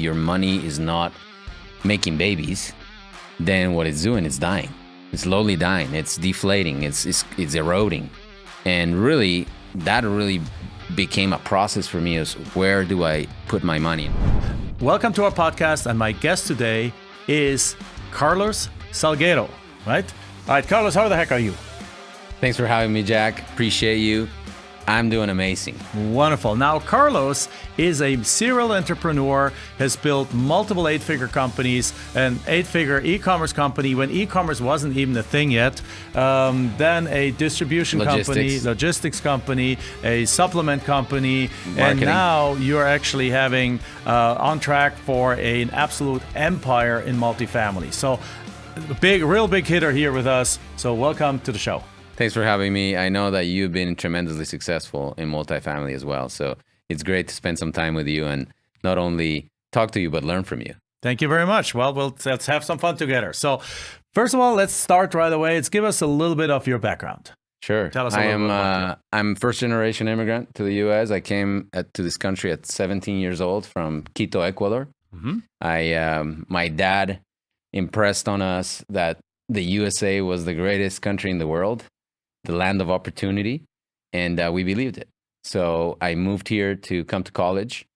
your money is not making babies, then what it's doing is dying. It's slowly dying. It's deflating. It's eroding. And really, that really became a process for me is where do I put my money? Welcome to our podcast, and my guest today is Carlos Salguero, right? All right, Carlos, how the heck are you? Thanks for having me, Jack. Appreciate you. I'm doing amazing. Wonderful. Now, Carlos is a serial entrepreneur, has built multiple eight-figure companies, an eight-figure e-commerce company when e-commerce wasn't even a thing yet, then a distribution company, logistics company, a supplement company, marketing. And now you're actually having on track for an absolute empire in multifamily. So, real big hitter here with us. So welcome to the show. Thanks for having me. I know that you've been tremendously successful in multifamily as well. So it's great to spend some time with you and not only talk to you, but learn from you. Thank you very much. Well, let's have some fun together. So first of all, let's start right away. Let's give us a little bit of your background. Sure. Tell us a little bit about you. I'm first generation immigrant to the U.S. I came to this country at 17 years old from Quito, Ecuador. Mm-hmm. My dad impressed on us that the USA was the greatest country in the world, the land of opportunity, and we believed it. So I moved here to come to college,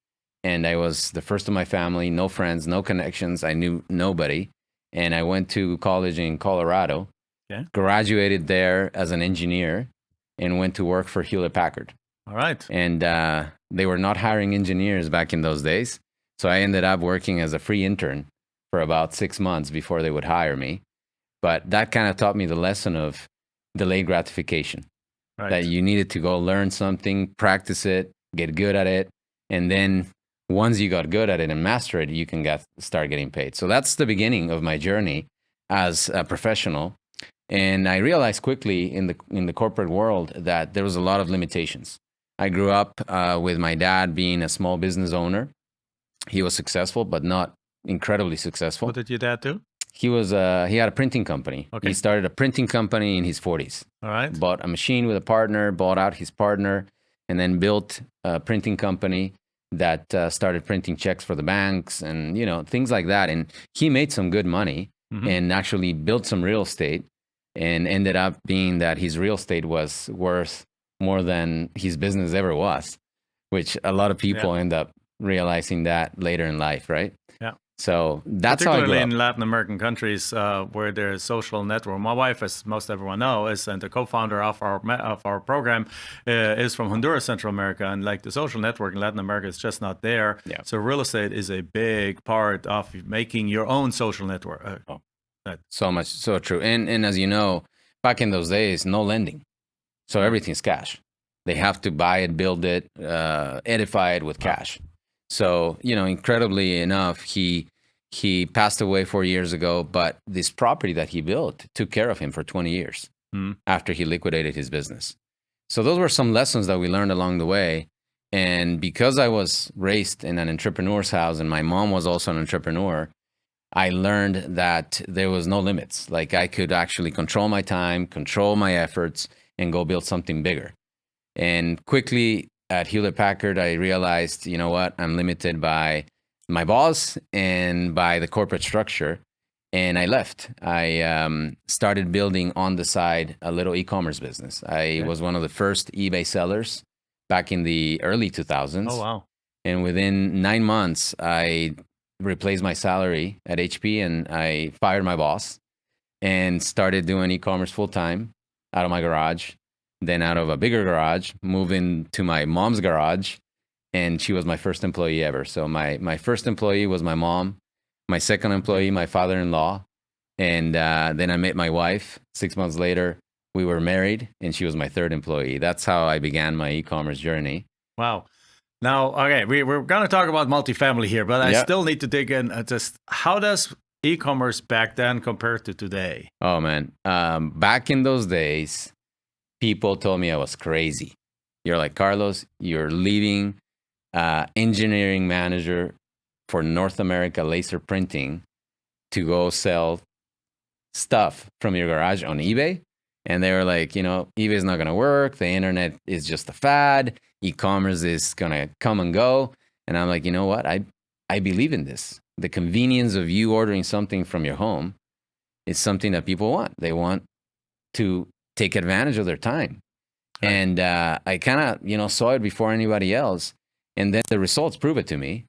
and I was the first of my family, no friends, no connections. I knew nobody, and I went to college in Colorado, graduated there as an engineer, and went to work for Hewlett Packard. All right. And they were not hiring engineers back in those days, so I ended up working as a free intern for about 6 months before they would hire me. But that kind of taught me the lesson of delayed gratification, that you needed to go learn something, practice it, get good at it. And then once you got good at it and master it, you can start getting paid. So that's the beginning of my journey as a professional. And I realized quickly in the corporate world that there was a lot of limitations. I grew up with my dad being a small business owner. He was successful, but not incredibly successful. What did your dad do? He had a printing company. Okay. He started a printing company in his 40s. All right. Bought a machine with a partner, bought out his partner, and then built a printing company that started printing checks for the banks and, things like that. And he made some good money and actually built some real estate, and ended up being that his real estate was worth more than his business ever was, which a lot of people end up realizing that later in life, right? Yeah. So that's how I grew up. Particularly in Latin American countries where there's social network. My wife, as most everyone knows, and the co-founder of our program is from Honduras, Central America, and like the social network in Latin America is just not there. Yeah. So real estate is a big part of making your own social network. So true. And as you know, back in those days, no lending, so everything's cash. They have to buy it, build it, edify it with cash. So, incredibly enough, he passed away 4 years ago, but this property that he built took care of him for 20 years after he liquidated his business. So those were some lessons that we learned along the way. And because I was raised in an entrepreneur's house and my mom was also an entrepreneur, I learned that there was no limits. Like I could actually control my time, control my efforts, and go build something bigger. And quickly, at Hewlett Packard, I realized, I'm limited by my boss and by the corporate structure. And I left. I started building on the side a little e-commerce business. I was one of the first eBay sellers back in the early 2000s. Oh, wow. And within 9 months, I replaced my salary at HP and I fired my boss and started doing e-commerce full time out of my garage. Then out of a bigger garage, moved into my mom's garage, and she was my first employee ever. So my first employee was my mom, my second employee, my father-in-law, and then I met my wife. 6 months later, we were married, and she was my third employee. That's how I began my e-commerce journey. Wow. Now, okay, we're going to talk about multifamily here, but I still need to dig in. Just how does e-commerce back then compare to today? Oh, man. Back in those days, people told me I was crazy. You're like, Carlos, you're leaving engineering manager for North America laser printing to go sell stuff from your garage on eBay. And they were like, eBay is not going to work. The internet is just a fad. E-commerce is going to come and go. And I'm like, you know what? I believe in this. The convenience of you ordering something from your home is something that people want. They want to take advantage of their time. Right. And I kind of, saw it before anybody else. And then the results prove it to me.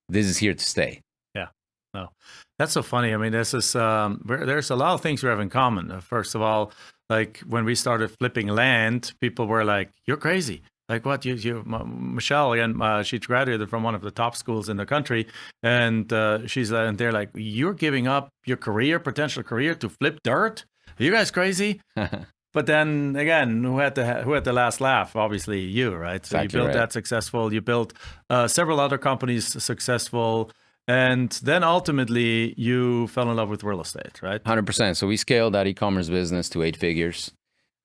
This is here to stay. Yeah. No, that's so funny. I mean, there's a lot of things we have in common. First of all, like when we started flipping land, people were like, "You're crazy." Like what Michelle again? She graduated from one of the top schools in the country, and and they're like, "You're giving up your potential career, to flip dirt? Are you guys crazy?" But then again, who had the last laugh? Obviously, you, right? So Exactly you built right. that successful. You built several other companies successful, and then ultimately you fell in love with real estate, right? 100%. So we scaled that e-commerce business to 8 figures.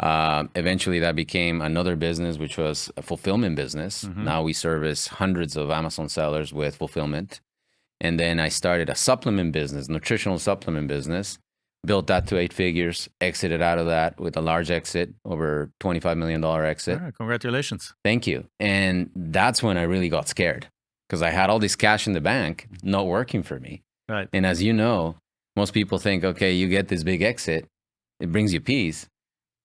Eventually, that became another business, which was a fulfillment business. Now we service hundreds of Amazon sellers with fulfillment. And then I started a supplement business, nutritional supplement business, built that to 8 figures, exited out of that with a large exit, over $25 million exit. All right, congratulations. Thank you. And that's when I really got scared because I had all this cash in the bank not working for me. Right. And as you know, most people think, okay, you get this big exit, it brings you peace.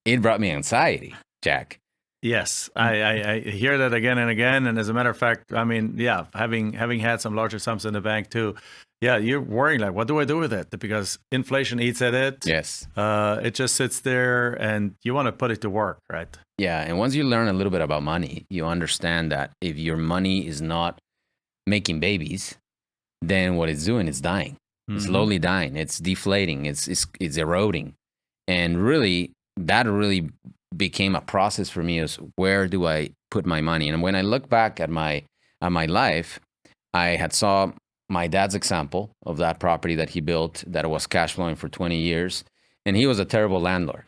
It brought me anxiety, Jack. Yes, I hear that again and again. And as a matter of fact, I mean, yeah, having had some larger sums in the bank too, yeah, you're worrying like, what do I do with it? Because inflation eats at it. Yes. It just sits there, and you want to put it to work, right? Yeah, and once you learn a little bit about money, you understand that if your money is not making babies, then what it's doing is dying. It's slowly dying. It's deflating. It's eroding, and really, that really became a process for me. Is where do I put my money? And when I look back at my life, I had saw my dad's example of that property that he built that was cash flowing for 20 years, and he was a terrible landlord.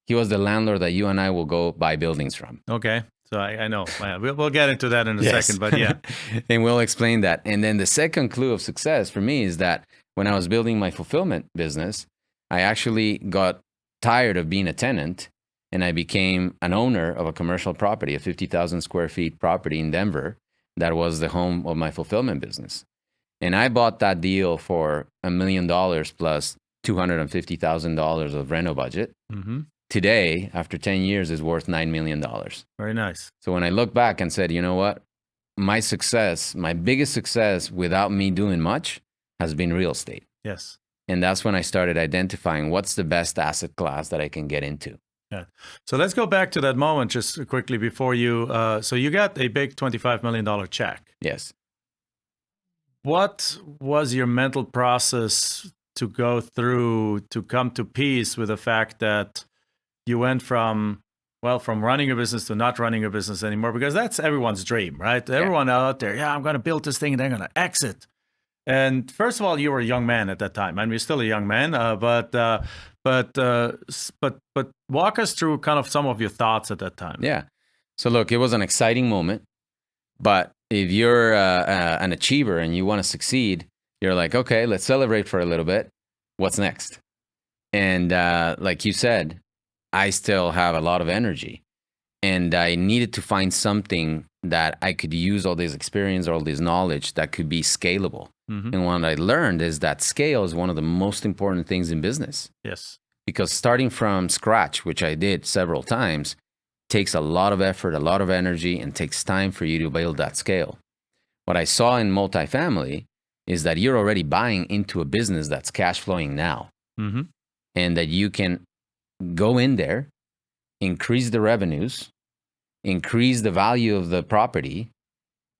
He was the landlord that you and I will go buy buildings from. Okay. So I know. We'll get into that in a second, but yeah. And we'll explain that. And then the second clue of success for me is that when I was building my fulfillment business, I actually got tired of being a tenant and I became an owner of a commercial property, a 50,000 square feet property in Denver that was the home of my fulfillment business. And I bought that deal for $1 million plus $250,000 of reno budget. Today, after 10 years, is worth $9 million. Very nice. So when I look back and said, you know what, my success, my biggest success without me doing much has been real estate. Yes. And that's when I started identifying what's the best asset class that I can get into. Yeah. So let's go back to that moment just quickly before you. So you got a big $25 million check. Yes. What was your mental process to go through to come to peace with the fact that you went from running a business to not running a business anymore? Because that's everyone's dream, right? Yeah. Everyone out there, I'm going to build this thing and then I'm going to exit. And first of all, you were a young man at that time. I mean, you're still a young man, but walk us through kind of some of your thoughts at that time. Yeah. So look, it was an exciting moment, but if you're an achiever and you want to succeed, you're like, okay, let's celebrate for a little bit. What's next? And like you said, I still have a lot of energy and I needed to find something that I could use all this experience, all this knowledge that could be scalable. And what I learned is that scale is one of the most important things in business. Yes. Because starting from scratch, which I did several times, takes a lot of effort, a lot of energy, and takes time for you to build that scale. What I saw in multifamily is that you're already buying into a business that's cash flowing now. And that you can go in there, increase the revenues, increase the value of the property,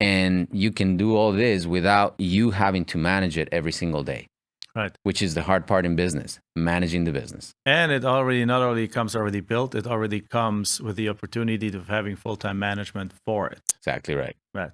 and you can do all this without you having to manage it every single day. Right. Which is the hard part in business, managing the business. And it already not only comes already built, it already comes with the opportunity of having full-time management for it. Exactly right. Right.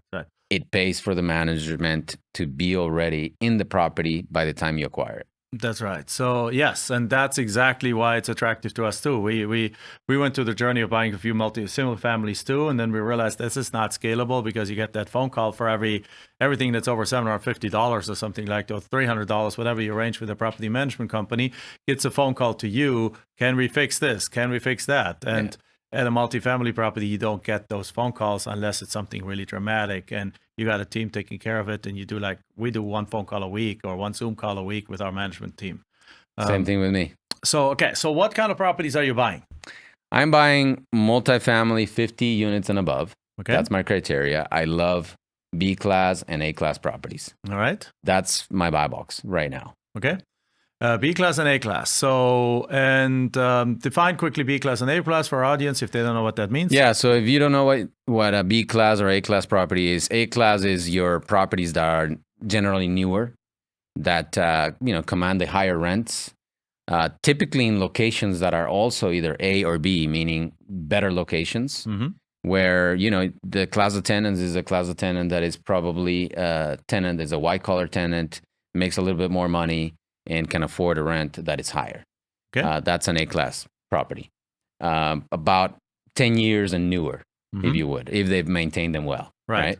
It pays for the management to be already in the property by the time you acquire it. That's right. So yes, and that's exactly why it's attractive to us too. We went through the journey of buying a few single families too, and then we realized this is not scalable because you get that phone call for everything that's over $750 or something like that, or $300, whatever you arrange with a property management company. It's a phone call to you. Can we fix this? Can we fix that? And at a multifamily property, you don't get those phone calls unless it's something really dramatic and you got a team taking care of it. And you do we do one phone call a week or one Zoom call a week with our management team. Same thing with me. So what kind of properties are you buying? I'm buying multifamily 50 units and above. Okay. That's my criteria. I love B class and A class properties. All right. That's my buy box right now. Okay. B class and A class. So, and define quickly B class and A class for our audience if they don't know what that means. Yeah. So if you don't know what a B class or A class property is, A class is your properties that are generally newer, that command the higher rents, typically in locations that are also either A or B, meaning better locations. Mm-hmm. Where the class of tenants is a class of tenant that is probably a tenant is a white collar tenant, makes a little bit more money and can afford a rent that is higher. Okay. That's an A class property, about 10 years and newer, if you would, if they've maintained them well. Right.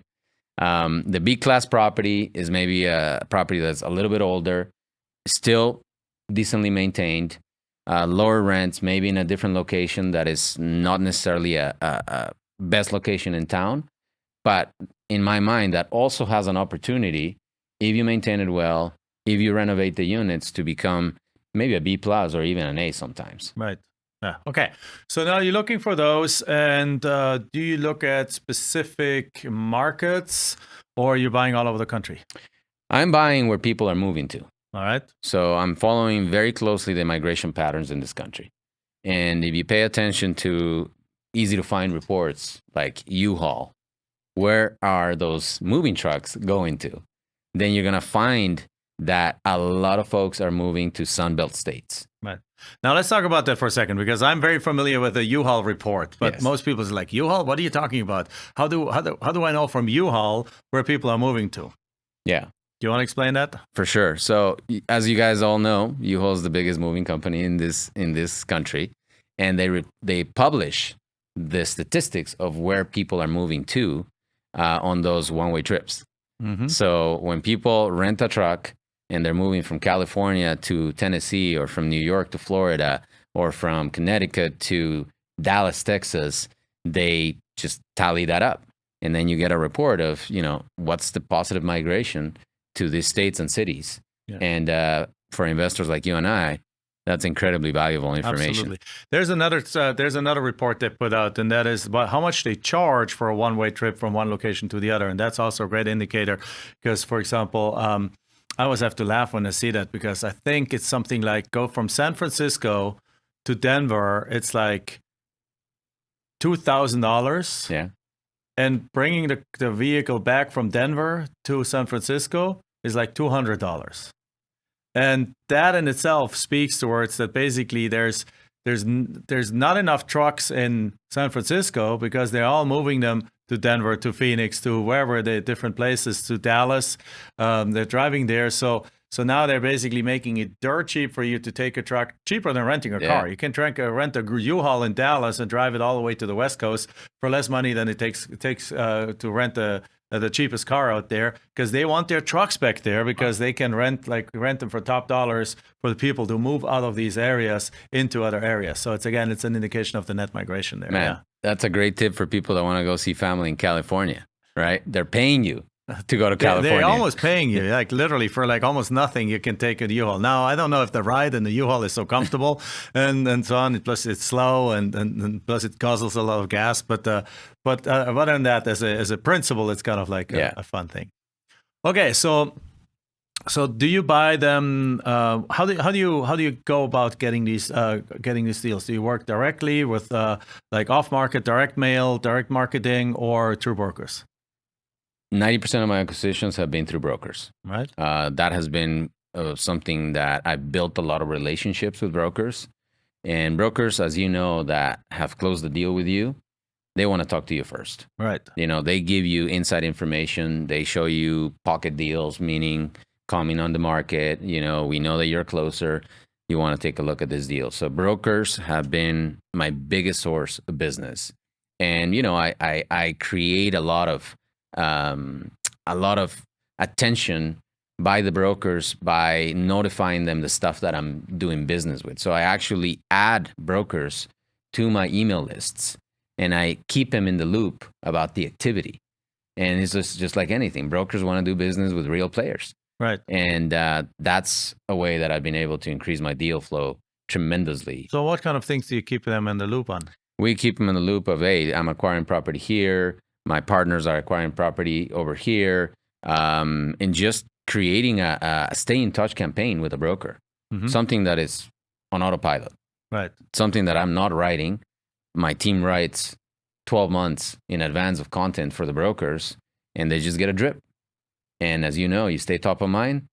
The B class property is maybe a property that's a little bit older, still decently maintained, lower rents, maybe in a different location that is not necessarily a best location in town, but in my mind, that also has an opportunity, if you maintain it well, if you renovate the units, to become maybe a B plus or even an A sometimes. Right. Yeah. Okay. So now you're looking for those, and do you look at specific markets, or are you buying all over the country? I'm buying where people are moving to. All right. So I'm following very closely the migration patterns in this country. And if you pay attention to easy to find reports like U-Haul, where are those moving trucks going to? Then you're going to find that a lot of folks are moving to Sunbelt states. Right. Now let's talk about that for a second, because I'm very familiar with the U-Haul report, but Yes. most people is like, U-Haul, what are you talking about? How do I know from U-Haul where people are moving to? Yeah, Do you want to explain that? for sure. So as you guys all know, U-Haul is the biggest moving company in this country, and they publish the statistics of where people are moving to on those one-way trips. Mm-hmm. So when people rent a truck and they're moving from California to Tennessee, or from New York to Florida, or from Connecticut to Dallas, Texas, they just tally that up. And then you get a report of, what's the positive migration to these states and cities. Yeah. And for investors like you and I, that's incredibly valuable information. Absolutely. There's another report they put out, and that is about how much they charge for a one-way trip from one location to the other, and that's also a great indicator. Because, for example, I always have to laugh when I see that, because I think it's something like go from San Francisco to Denver, it's like $2,000. Yeah. And bringing the vehicle back from Denver to San Francisco is like $200. And that in itself speaks towards that basically there's not enough trucks in San Francisco, because they're all moving them to Denver, to Phoenix, to wherever the different places, to Dallas. They're driving there. So now they're basically making it dirt cheap for you to take a truck, cheaper than renting a car. You can rent a U-Haul in Dallas and drive it all the way to the West Coast for less money than it takes to rent the cheapest car out there, because they want their trucks back there, because they can rent them for top dollars for the people to move out of these areas into other areas. So it's an indication of the net migration there. Man, that's a great tip for people that want to go see family in California, right? They're paying you to go to California. They're almost paying you, like literally for like almost nothing. You can take a U-Haul. Now, I don't know if the ride in the U-Haul is so comfortable and so on. Plus, it's slow and plus it guzzles a lot of gas. But other than that, as a principle, it's kind of like a fun thing. Okay, so do you buy them? How do you go about getting these deals? Do you work directly with like off market, direct mail, direct marketing, or through brokers? 90% of my acquisitions have been through brokers. Right. That has been something that I've built a lot of relationships with brokers. And brokers, as you know, that have closed the deal with you, they want to talk to you first. Right. They give you inside information. They show you pocket deals, meaning coming on the market. We know that you're closer. You want to take a look at this deal. So brokers have been my biggest source of business. And, I create a lot of attention by the brokers by notifying them the stuff that I'm doing business with. So I actually add brokers to my email lists, and I keep them in the loop about the activity. And it's just like anything. Brokers want to do business with real players. Right. And that's a way that I've been able to increase my deal flow tremendously. So what kind of things do you keep them in the loop on? We keep them in the loop of, hey, I'm acquiring property here. My partners are acquiring property over here. And just creating a stay in touch campaign with a broker. Something that is on autopilot. Right. Something that I'm not writing. My team writes 12 months in advance of content for the brokers, and they just get a drip. And as you know, you stay top of mind.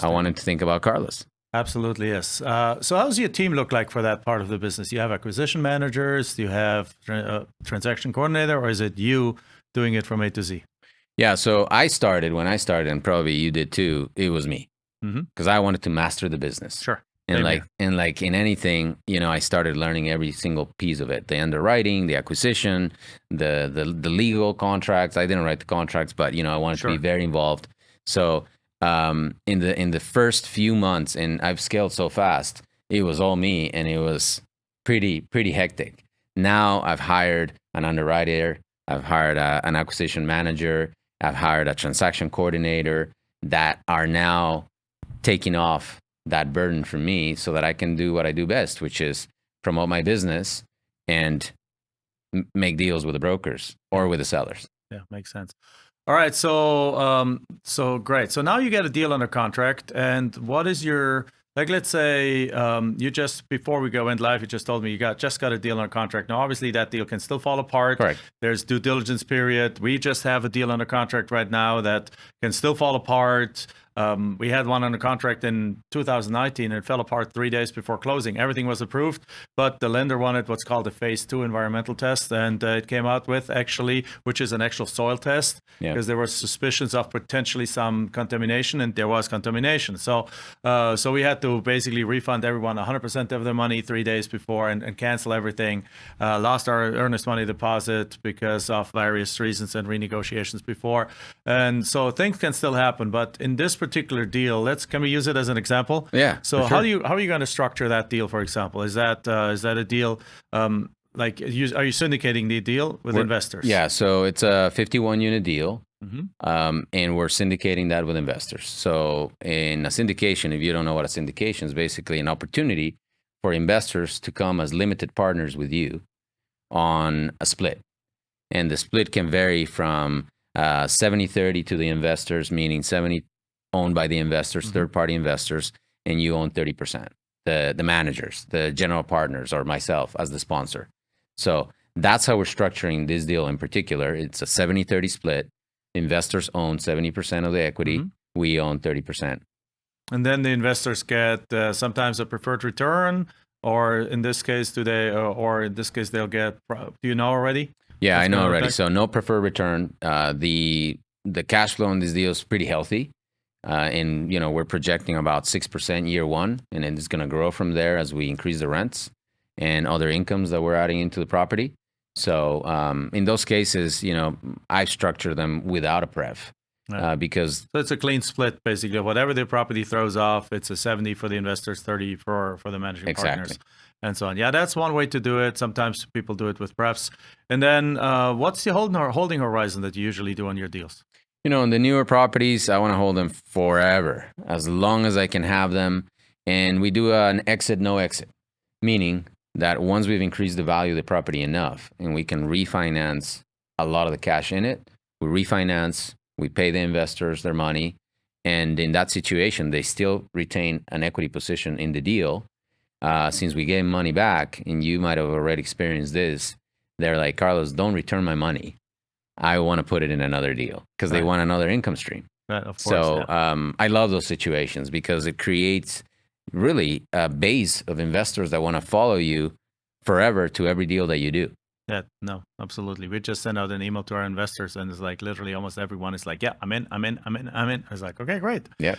I wanted to think about Carlos. Absolutely, yes. So how does your team look like for that part of the business? Do you have acquisition managers? Do you have transaction coordinator? Or is it you doing it from A to Z? Yeah, so when I started, and probably you did too, it was me. Because I wanted to master the business. Sure. And like in anything, I started learning every single piece of it: the underwriting, the acquisition, the legal contracts. I didn't write the contracts, but I wanted to be very involved. So in the first few months, and I've scaled so fast, it was all me, and it was pretty hectic. Now I've hired an underwriter, I've hired an acquisition manager, I've hired a transaction coordinator that are now taking off that burden from me so that I can do what I do best, which is promote my business and make deals with the brokers or with the sellers. Yeah, makes sense. All right, so great. So now you get a deal under contract, and what is your, let's say you just, before we went live, you just told me you just got a deal under contract. Now, obviously that deal can still fall apart. Correct. There's due diligence period. We just have a deal under contract right now that can still fall apart. We had one under contract in 2019, and it fell apart 3 days before closing. Everything was approved, but the lender wanted what's called a phase 2 environmental test, and it came out with which is an actual soil test, because there were suspicions of potentially some contamination, and there was contamination. So we had to basically refund everyone 100% of their money 3 days before and cancel everything. Lost our earnest money deposit because of various reasons and renegotiations before. And so things can still happen, but in this particular deal, can we use it as an example? Yeah. So sure. how are you going to structure that deal, for example? Is that a deal are you syndicating the deal with investors? Yeah. So it's a 51 unit deal. And we're syndicating that with investors. So in a syndication, if you don't know what a syndication is, basically an opportunity for investors to come as limited partners with you on a split. And the split can vary from 70-30 to the investors, meaning 70 owned by the investors, third-party investors, and you own 30%. The managers, the general partners, or myself as the sponsor. So that's how we're structuring this deal in particular. It's a 70-30 split. Investors own 70% of the equity. We own 30%. And then the investors get sometimes a preferred return, or in this case, they'll get. Do you know already? Yeah, I know already. So no preferred return. The cash flow in this deal is pretty healthy. And we're projecting about 6% year one, and then it's going to grow from there as we increase the rents and other incomes that we're adding into the property. So in those cases, I've structured them without a pref. Because so it's a clean split, basically. Whatever the property throws off, it's a 70 for the investors, 30 for the managing partners, and so on. Yeah, that's one way to do it. Sometimes people do it with prefs. And then what's the holding horizon that you usually do on your deals? In the newer properties, I want to hold them forever, as long as I can have them. And we do an exit, no exit, meaning that once we've increased the value of the property enough and we can refinance a lot of the cash in it, we refinance, we pay the investors their money. And in that situation, they still retain an equity position in the deal. Since we gave money back, and you might have already experienced this, they're like, Carlos, don't return my money. I want to put it in another deal because they want another income stream. Right, of course. So I love those situations because it creates really a base of investors that want to follow you forever to every deal that you do. Yeah, no, absolutely. We just sent out an email to our investors, and it's like literally almost everyone is like, yeah, I'm in. I was like, okay, great. Yeah.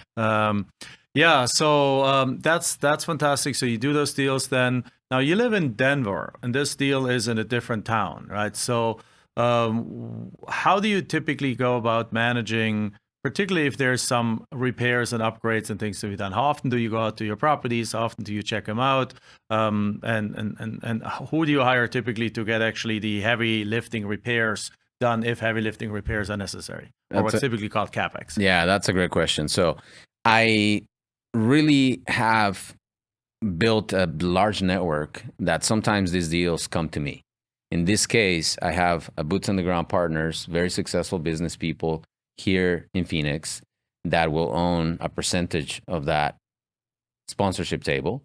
So that's fantastic. So you do those deals then. Now you live in Denver, and this deal is in a different town, right? So how do you typically go about managing particularly if there's some repairs and upgrades and things to be done? How often do you go out to your properties? How often do you check them out? And who do you hire typically to get actually the heavy lifting repairs done if heavy lifting repairs are necessary, or what's typically called CapEx? Yeah, that's a great question. So I really have built a large network that sometimes these deals come to me. In this case, I have a boots on the ground partners, very successful business people here in Phoenix that will own a percentage of that sponsorship table.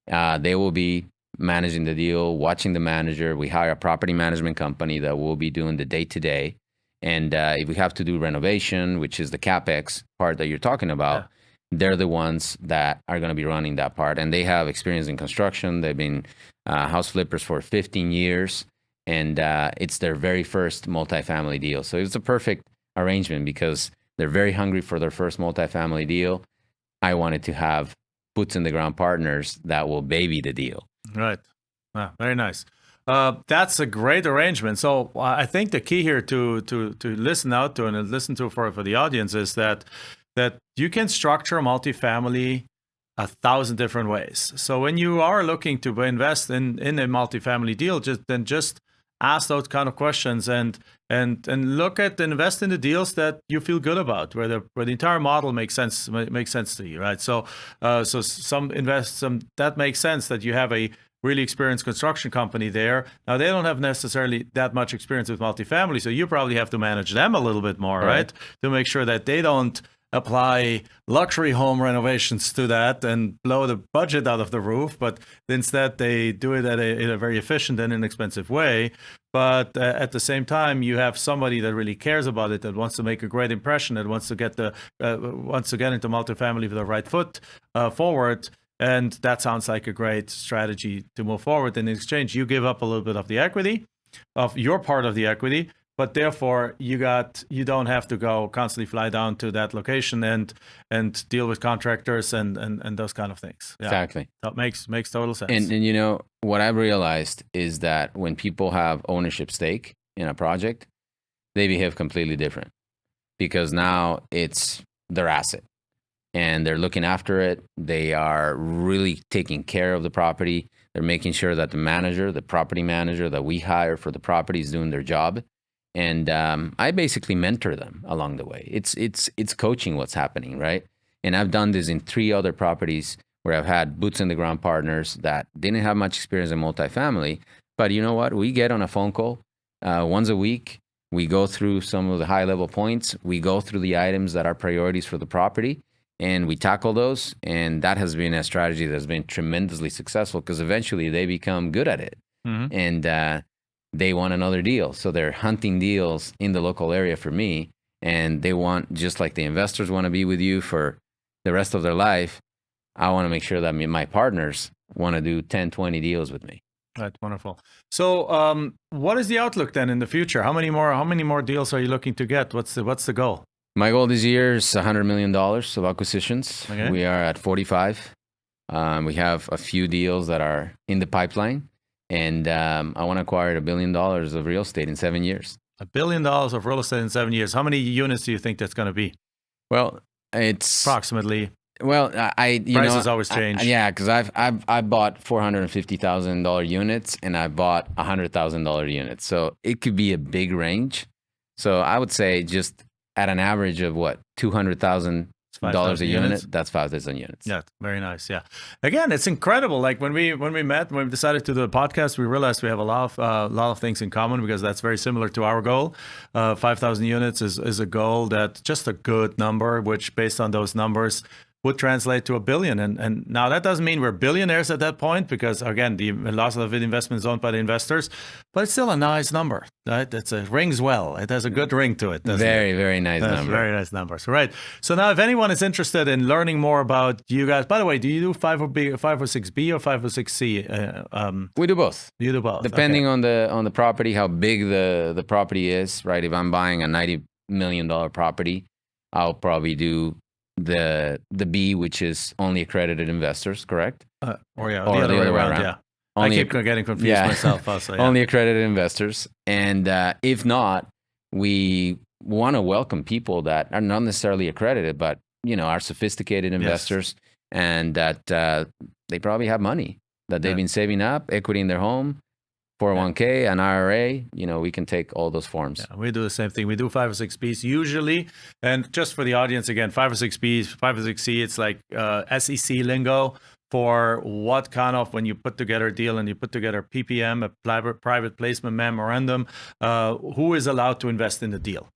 They will be managing the deal, watching the manager. We hire a property management company that will be doing the day-to-day. And if we have to do renovation, which is the CapEx part that you're talking about, they're the ones that are going to be running that part. And they have experience in construction. They've been house flippers for 15 years. And it's their very first multifamily deal. So it's a perfect arrangement because they're very hungry for their first multifamily deal. I wanted to have boots in the ground partners that will baby the deal. Right. Very nice. That's a great arrangement. So I think the key here to listen out to and listen to for the audience is that you can structure multifamily 1,000 different ways. So when you are looking to invest in a multifamily deal, just ask those kind of questions and look at and invest in the deals that you feel good about, where the entire model makes sense to you, right? So that makes sense that you have a really experienced construction company there. Now they don't have necessarily that much experience with multifamily, so you probably have to manage them a little bit more, right? To make sure that they don't apply luxury home renovations to that and blow the budget out of the roof, but instead they do it in a very efficient and inexpensive way. But at the same time, you have somebody that really cares about it, that wants to make a great impression, that wants to get into multifamily with the right foot forward. And that sounds like a great strategy to move forward. In exchange, you give up a little bit of the equity, of your part of the equity, but therefore you don't have to go constantly fly down to that location and deal with contractors and those kind of things. Yeah. Exactly. That makes total sense. And you know what I've realized is that when people have ownership stake in a project, they behave completely different because now it's their asset and they're looking after it. They are really taking care of the property. They're making sure that the property manager that we hire for the property is doing their job. And I basically mentor them along the way. It's coaching what's happening, right? And I've done this in 3 other properties where I've had boots on the ground partners that didn't have much experience in multifamily. But you know what? We get on a phone call once a week. We go through some of the high level points. We go through the items that are priorities for the property and we tackle those. And that has been a strategy that's been tremendously successful because eventually they become good at it. Mm-hmm. And they want another deal. So they're hunting deals in the local area for me. And they want, just like the investors want to be with you for the rest of their life, I want to make sure that my partners want to do 10, 20 deals with me. That's wonderful. So what is the outlook then in the future? How many more deals are you looking to get? What's the goal? My goal this year is $100 million of acquisitions. Okay. We are at 45. We have a few deals that are in the pipeline. And I want to acquire $1 billion of real estate in 7 years. $1 billion of real estate in 7 years. How many units do you think that's going to be? Well, it's approximately. Well, prices always change. Because I've bought $450,000 units and I bought $100,000 units, so it could be a big range. So I would say just at an average of $200,000 a unit, that's 5,000 units. Yeah, very nice. Yeah, again, it's incredible. Like when we decided to do the podcast, we realized we have a lot of things in common because that's very similar to our goal. 5,000 units is a goal that just a good number, which based on those numbers would translate to $1 billion. And now that doesn't mean we're billionaires at that point because again, a lot of the investment is owned by the investors, but it's still a nice number, right? It rings well. It has a good ring to it. Very nice number. Very nice numbers, right? So now if anyone is interested in learning more about you guys, by the way, do you do 506B or 506C? We do both. You do both. Depending on the property, how big the property is, right? If I'm buying a $90 million property, I'll probably do the B, which is only accredited investors, correct? Or the other way around. Yeah. I keep getting confused myself also. Yeah. Only accredited investors. And if not, we want to welcome people that are not necessarily accredited, but are sophisticated investors, and that they probably have money that they've been saving up, equity in their home, 401k, an IRA. We can take all those forms. Yeah, we do the same thing. We do 5 or 6 Bs usually. And just for the audience, again, 5 or 6 Bs, 5 or 6C, it's like SEC lingo for what kind of, when you put together a deal and you put together a PPM, a private placement memorandum, who is allowed to invest in the deal.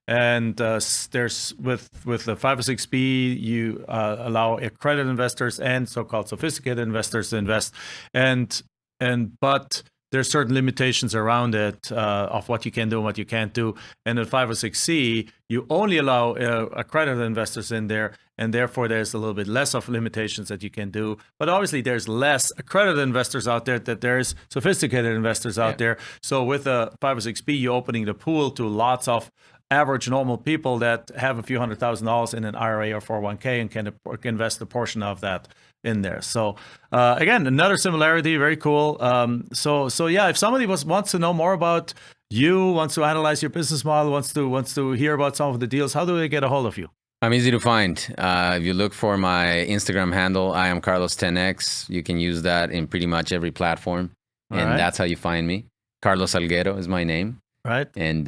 And there's with the 5 or 6B, you allow accredited investors and so-called sophisticated investors to invest, but there's certain limitations around it of what you can do and what you can't do. And in 5 or 6C, you only allow accredited investors in there, and therefore there's a little bit less of limitations that you can do. But obviously there's less accredited investors out there that there's sophisticated investors out there. So with a 5 or 6B, you're opening the pool to lots of average normal people that have a few $100,000 in an IRA or 401k and can invest a portion of that in there. So again, another similarity, very cool. So yeah, if somebody wants to know more about you, wants to analyze your business model, wants to hear about some of the deals, how do they get a hold of you? I'm easy to find. If you look for my Instagram handle, I am Carlos 10X. You can use that in pretty much every platform, and that's how you find me. Carlos Salguero is my name. Right. And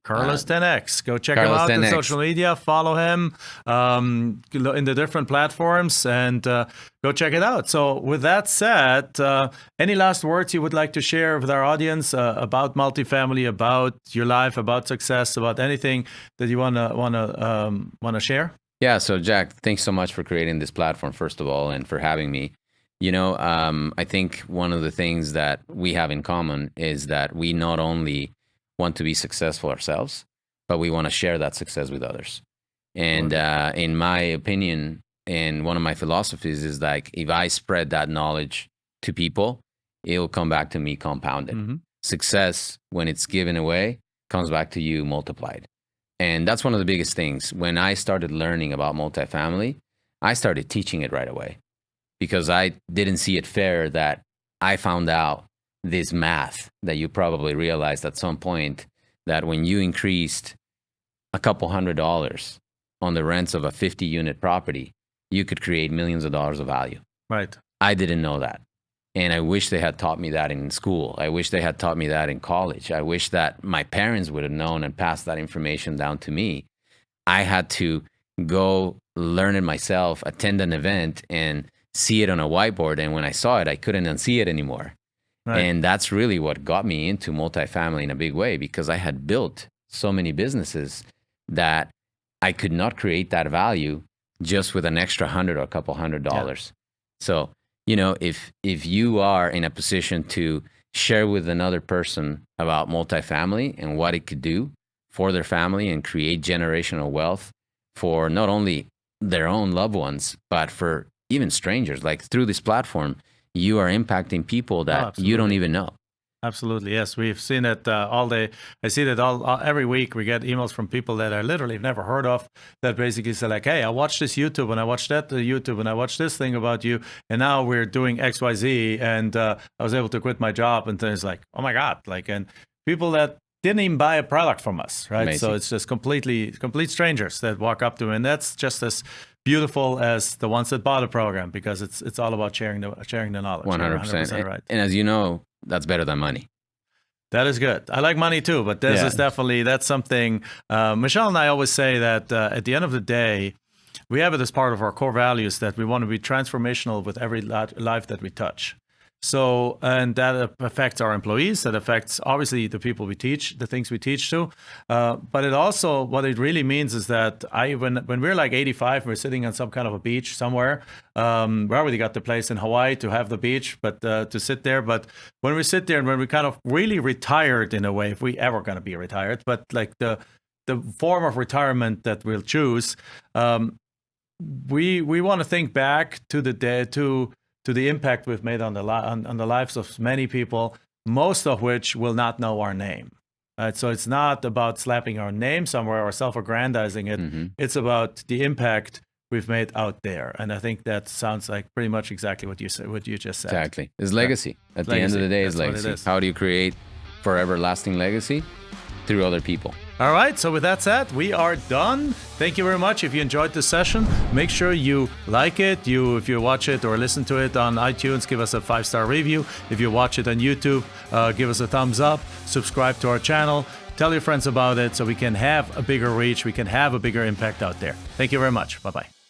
Carlos 10X. Go check Carlos him out 10X. on social media. Follow him in the different platforms, and go check it out. So with that said, any last words you would like to share with our audience about multifamily, about your life, about success, about anything that you wanna share? Yeah. So Jack, thanks so much for creating this platform, first of all, and for having me. I think one of the things that we have in common is that we not only want to be successful ourselves, but we want to share that success with others. And in my opinion, and one of my philosophies is like, if I spread that knowledge to people, it will come back to me compounded. Mm-hmm. Success, when it's given away, comes back to you multiplied. And that's one of the biggest things. When I started learning about multifamily, I started teaching it right away, because I didn't see it fair that I found out this math that you probably realized at some point, that when you increased a couple $100 on the rents of a 50-unit property, you could create millions of dollars of value. Right. I didn't know that. And I wish they had taught me that in school. I wish they had taught me that in college. I wish that my parents would have known and passed that information down to me. I had to go learn it myself, attend an event, and see it on a whiteboard. And when I saw it, I couldn't unsee it anymore. Right. And that's really what got me into multifamily in a big way, because I had built so many businesses that I could not create that value just with an extra $100 or a couple $100. Yeah. So, if you are in a position to share with another person about multifamily and what it could do for their family and create generational wealth for not only their own loved ones, but for even strangers, like through this platform, you are impacting people that you don't even know. Absolutely, yes. We've seen it all day. I see that every week. We get emails from people that I literally have never heard of, that basically say like, hey, I watched this YouTube and I watched that YouTube and I watched this thing about you, and now we're doing XYZ, and I was able to quit my job. And then it's like, oh my God, and people that didn't even buy a product from us, right? Amazing. So it's just complete strangers that walk up to me, and that's just as beautiful as the ones that bought a program, because it's all about sharing the knowledge. 100%. Right. And as you know, that's better than money. That is good. I like money too, but this is definitely, that's something. Michelle and I always say that at the end of the day, we have it as part of our core values that we want to be transformational with every life that we touch. So, and that affects our employees, that affects obviously the people we teach, the things we teach to. But it also, what it really means is that when we're like 85, we're sitting on some kind of a beach somewhere. We already got the place in Hawaii to have the beach, but to sit there. But when we sit there and when we kind of really retired in a way, if we ever going to be retired, but like the form of retirement that we'll choose, we want to think back to the day, to the impact we've made on the lives of many people, most of which will not know our name. Right? So it's not about slapping our name somewhere or self-aggrandizing it. Mm-hmm. It's about the impact we've made out there. And I think that sounds like pretty much exactly what you just said. Exactly. It's legacy. At the end of the day, it's legacy. How do you create forever lasting legacy? through other people. All right, so with that said, we are done. Thank you very much. If you enjoyed this session, make sure you like it. If you watch it or listen to it on iTunes, give us a 5-star review. If you watch it on YouTube, give us a thumbs up. Subscribe to our channel. Tell your friends about it so we can have a bigger reach. We can have a bigger impact out there. Thank you very much. Bye-bye.